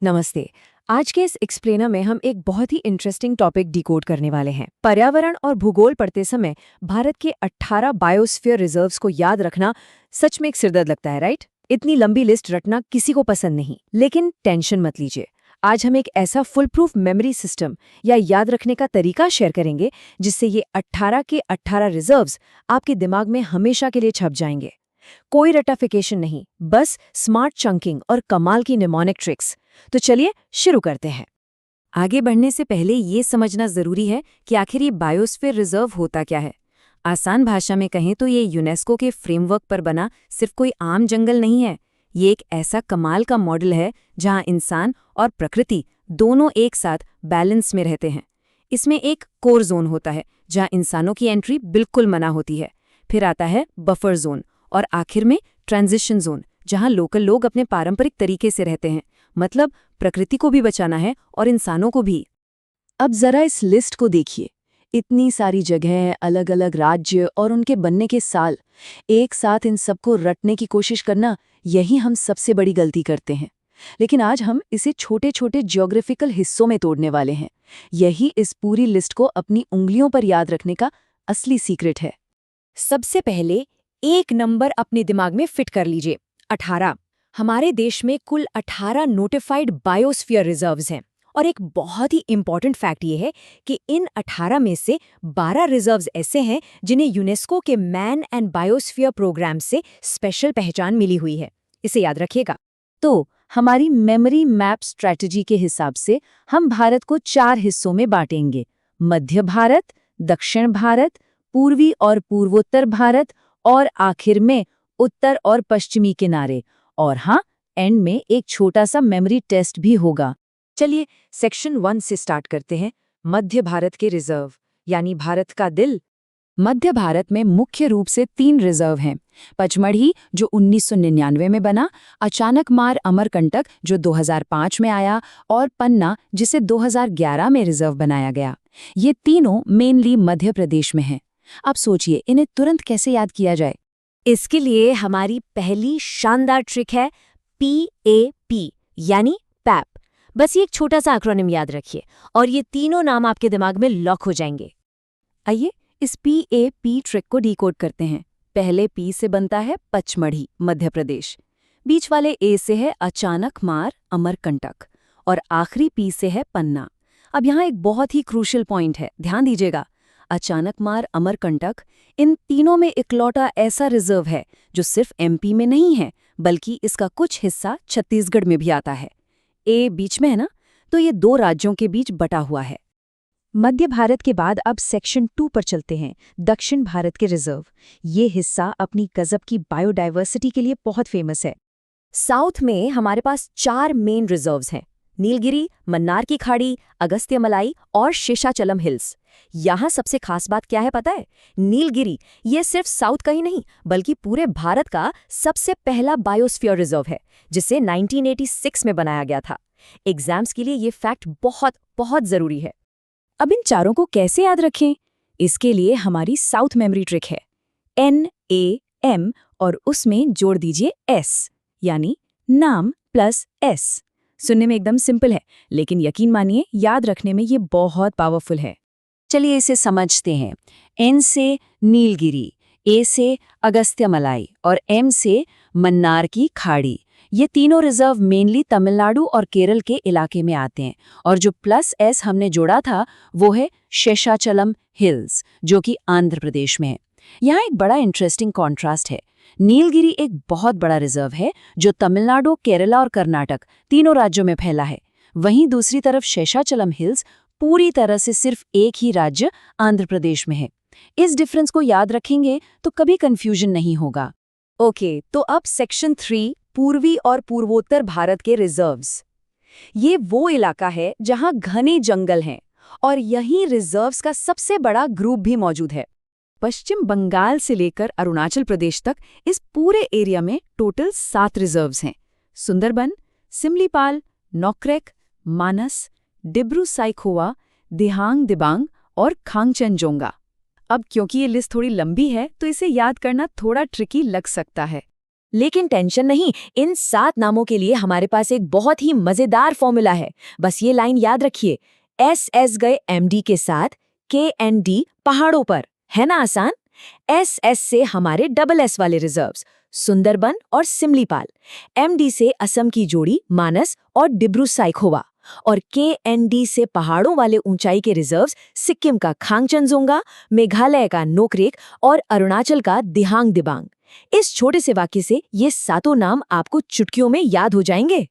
नमस्ते। आज के इस एक्सप्लेनर में हम एक बहुत ही इंटरेस्टिंग टॉपिक डिकोड करने वाले हैं। पर्यावरण और भूगोल पढ़ते समय भारत के 18 बायोस्फीयर रिजर्व्स को याद रखना सच में एक सिरदर्द लगता है, राइट? इतनी लंबी लिस्ट रटना किसी को पसंद नहीं, लेकिन टेंशन मत लीजिए। आज हम एक ऐसा फुल प्रूफ मेमोरी सिस्टम या याद रखने का तरीका शेयर करेंगे जिससे ये 18 के 18 रिजर्व्स आपके दिमाग में हमेशा के लिए छप जाएंगे। कोई रटाफिकेशन नहीं, बस स्मार्ट चंकिंग और कमाल की निमोनिक ट्रिक्स। तो चलिए शुरू करते हैं। आगे बढ़ने से पहले ये समझना जरूरी है कि आखिर ये बायोस्फीयर रिजर्व होता क्या है। आसान भाषा में कहें तो ये यूनेस्को के फ्रेमवर्क पर बना सिर्फ कोई आम जंगल नहीं है। ये एक ऐसा कमाल का मॉडल है जहां इंसान और प्रकृति दोनों एक साथ बैलेंस में रहते हैं। इसमें एक कोर जोन होता है जहां इंसानों की एंट्री बिल्कुल मना होती है। फिर आता है बफर जोन और आखिर में ट्रांजिशन जोन, जहां लोकल लोग अपने पारंपरिक तरीके से रहते हैं। मतलब प्रकृति को भी बचाना है और इंसानों को भी। अब जरा इस लिस्ट को देखिए। इतनी सारी जगह, अलग अलग राज्य और उनके बनने के साल, एक साथ इन सबको रटने की कोशिश करना, यही हम सबसे बड़ी गलती करते हैं। लेकिन आज हम इसे छोटे छोटे ज्योग्राफिकल हिस्सों में तोड़ने वाले हैं। यही इस पूरी लिस्ट को अपनी उंगलियों पर याद रखने का असली सीक्रेट है। सबसे पहले एक नंबर अपने दिमाग में फिट कर लीजिए, 18। हमारे देश में कुल 18 नोटिफाइड बायोस्फीयर रिजर्व्स हैं और एक बहुत ही इंपॉर्टेंट फैक्ट ये है कि इन 18 में से 12 रिजर्व्स ऐसे हैं जिन्हें यूनेस्को के मैन एंड बायोस्फीयर प्रोग्राम से स्पेशल पहचान मिली हुई है। इसे याद रखिएगा। तो हमारी मेमोरी मैप स्ट्रैटेजी के हिसाब से हम भारत को 4 हिस्सों में बांटेंगे: मध्य भारत, दक्षिण भारत, पूर्वी और पूर्वोत्तर भारत और आखिर में उत्तर और पश्चिमी किनारे। और हाँ, एंड में एक छोटा सा मेमोरी टेस्ट भी होगा। चलिए सेक्शन 1 से स्टार्ट करते हैं। मध्य भारत के रिजर्व, यानी भारत का दिल। मध्य भारत में मुख्य रूप से 3 रिजर्व हैं: पचमढ़ी जो 1999 में बना, अचानक मार अमरकंटक जो 2005 में आया, और पन्ना जिसे 2011 में रिजर्व बनाया गया। ये तीनों मेनली मध्य प्रदेश में हैं। अब सोचिए इन्हें तुरंत कैसे याद किया जाए। इसके लिए हमारी पहली शानदार ट्रिक है PAP, यानी पैप। बस ये एक छोटा सा एक्रोनिम याद रखिए और ये तीनों नाम आपके दिमाग में लॉक हो जाएंगे। आइए इस PAP ट्रिक को डिकोड करते हैं। पहले P से बनता है पचमढ़ी, मध्य प्रदेश। बीच वाले A से है अचानक मार, अमरकंटक, और आखिरी P से है पन्ना। अब यहाँ एक बहुत ही क्रूशियल पॉइंट है, ध्यान दीजिएगा। अचानक मार, अमरकंटक, इन तीनों में इकलौता ऐसा रिजर्व है जो सिर्फ MP में नहीं है, बल्कि इसका कुछ हिस्सा छत्तीसगढ़ में भी आता है। A बीच में है ना, तो ये 2 राज्यों के बीच बटा हुआ है। मध्य भारत के बाद अब सेक्शन 2 पर चलते हैं, दक्षिण भारत के रिजर्व। ये हिस्सा अपनी गजब की बायोडाइवर्सिटी के लिए बहुत फेमस है। साउथ में हमारे पास 4 मेन रिजर्व्स हैं: नीलगिरी, मन्नार की खाड़ी, अगस्त्यमलाई और शेषाचलम हिल्स। यहाँ सबसे खास बात क्या है पता है? नीलगिरी ये सिर्फ साउथ का ही नहीं, बल्कि पूरे भारत का सबसे पहला बायोस्फीयर रिजर्व है, जिसे 1986 में बनाया गया था। एग्जाम्स के लिए ये फैक्ट बहुत बहुत जरूरी है। अब इन चारों को कैसे याद रखें? इसके लिए हमारी साउथ मेमोरी ट्रिक है NAM, और उसमें जोड़ दीजिए S, यानी नाम प्लस S। सुनने में एकदम सिंपल है, लेकिन यकीन मानिए याद रखने में ये बहुत पावरफुल है। चलिए इसे समझते हैं। N से नीलगिरी, A से अगस्त्यमलाई और M से मन्नार की खाड़ी। ये तीनों रिजर्व मेनली तमिलनाडु और केरल के इलाके में आते हैं, और जो प्लस S हमने जोड़ा था वो है शेषाचलम हिल्स, जो कि आंध्र प्रदेश में है। यहाँ एक बड़ा इंटरेस्टिंग कॉन्ट्रास्ट है। नीलगिरी एक बहुत बड़ा रिजर्व है जो तमिलनाडु, केरला और कर्नाटक तीनों राज्यों में फैला है। वहीं दूसरी तरफ शेषाचलम हिल्स पूरी तरह से सिर्फ एक ही राज्य आंध्र प्रदेश में है। इस डिफरेंस को याद रखेंगे तो कभी कंफ्यूजन नहीं होगा। ओके, तो अब सेक्शन 3, पूर्वी और पूर्वोत्तर भारत के रिजर्व्स। ये वो इलाका है जहां घने जंगल हैं और यहीं रिजर्व्स का सबसे बड़ा ग्रुप भी मौजूद है। पश्चिम बंगाल से लेकर अरुणाचल प्रदेश तक इस पूरे एरिया में टोटल 7 रिजर्व्स हैं: सुंदरबन, सिमलीपाल, नोक्रेक, मानस, डिब्रू साइखोवा, दिहांग दिबांग और खांगचनजोंगा। अब क्योंकि ये लिस्ट थोड़ी लंबी है तो इसे याद करना थोड़ा ट्रिकी लग सकता है। लेकिन टेंशन नहीं, इन 7 नामों के लिए हमारे पास एक बहुत ही मजेदार फॉर्मूला है। बस ये लाइन याद रखिए, एस गए एमडी के साथ, KND पहाड़ों पर। है ना आसान? एस से हमारे डबल एस वाले रिजर्व्स, सुंदरबन और सिमलीपाल। MD से असम की जोड़ी मानस और डिब्रू साइखोवा। और KND से पहाड़ों वाले ऊंचाई के रिजर्व्स, सिक्किम का खांगचनजोंगा, मेघालय का नोकरेक और अरुणाचल का दिहांग दिबांग। इस छोटे से वाक्य से ये 7 नाम आपको चुटकियों में याद हो जाएंगे।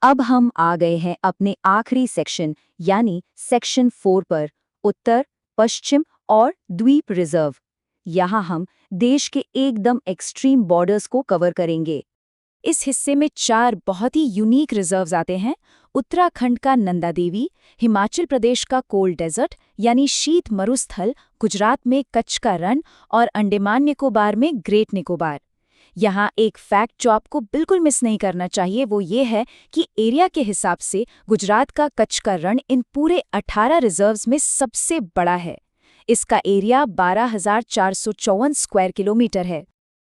अब हम आ गए हैं अपने आखिरी सेक्शन यानी सेक्शन 4 पर, उत्तर, पश्चिम और द्वीप रिजर्व। यहाँ हम देश के एकदम एक्सट्रीम बॉर्डर्स को कवर करेंगे। इस हिस्से में 4 बहुत ही यूनिक रिजर्व्स आते हैं। उत्तराखंड का नंदा देवी, हिमाचल प्रदेश का कोल्ड डेजर्ट यानी शीत मरुस्थल, गुजरात में कच्छ का रण और अंडमान निकोबार में ग्रेट निकोबार। यहाँ एक फैक्ट जो आपको बिल्कुल मिस नहीं करना चाहिए वो ये है कि एरिया के हिसाब से गुजरात का कच्छ का रण इन पूरे 18 रिजर्व्स में सबसे बड़ा है। इसका एरिया 12,454 स्क्वायर किलोमीटर है।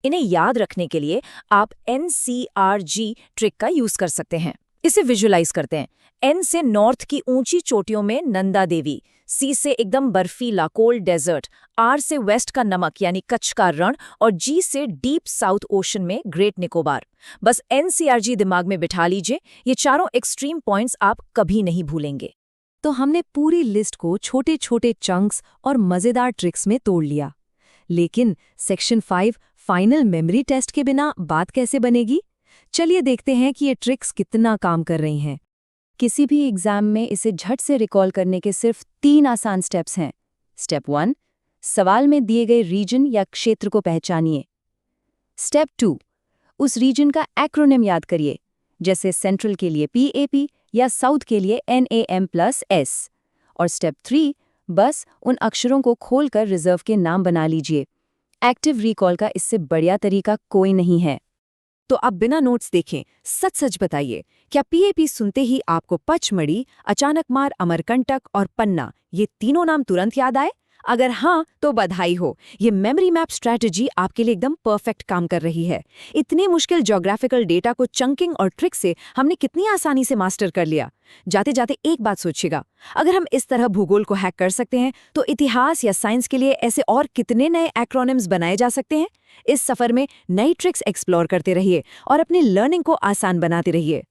इन्हें याद रखने के लिए आप NCRG ट्रिक का यूज कर सकते हैं। इसे विजुलाइज करते हैं। N से नॉर्थ की ऊंची चोटियों में नंदा देवी, C से एकदम बर्फीला कोल्ड डेजर्ट, R से वेस्ट का नमक यानी कच्छ का रण और G से डीप साउथ ओशन में ग्रेट निकोबार। बस NCRG दिमाग में बिठा लीजिए, ये चारों एक्सट्रीम पॉइंट्स आप कभी नहीं भूलेंगे। तो हमने पूरी लिस्ट को छोटे छोटे चंक्स और मजेदार ट्रिक्स में तोड़ लिया। लेकिन सेक्शन 5 फाइनल मेमोरी टेस्ट के बिना बात कैसे बनेगी? चलिए देखते हैं कि ये ट्रिक्स कितना काम कर रही हैं। किसी भी एग्जाम में इसे झट से रिकॉल करने के सिर्फ 3 आसान स्टेप्स हैं। स्टेप 1, सवाल में दिए गए रीजन या क्षेत्र को पहचानिए। स्टेप 2, उस रीजन का एक्रोनिम याद करिए, जैसे सेंट्रल के लिए PAP या साउथ के लिए NAM+S। और स्टेप 3, बस उन अक्षरों को खोलकर रिजर्व के नाम बना लीजिए। एक्टिव रिकॉल का इससे बढ़िया तरीका कोई नहीं है। तो आप बिना नोट्स देखें सच सच बताइए, क्या PAP सुनते ही आपको पचमढ़ी, अचानकमार, अमरकंटक और पन्ना ये तीनों नाम तुरंत याद आए? अगर हाँ तो बधाई हो, ये मेमोरी मैप स्ट्रैटेजी आपके लिए एकदम परफेक्ट काम कर रही है। इतने मुश्किल ज्योग्राफिकल डेटा को चंकिंग और ट्रिक से हमने कितनी आसानी से मास्टर कर लिया। जाते जाते एक बात सोचिएगा, अगर हम इस तरह भूगोल को हैक कर सकते हैं तो इतिहास या साइंस के लिए ऐसे और कितने नए एक्रोनिम्स बनाए जा सकते हैं। इस सफर में नई ट्रिक्स एक्सप्लोर करते रहिए और अपनी लर्निंग को आसान बनाते रहिए।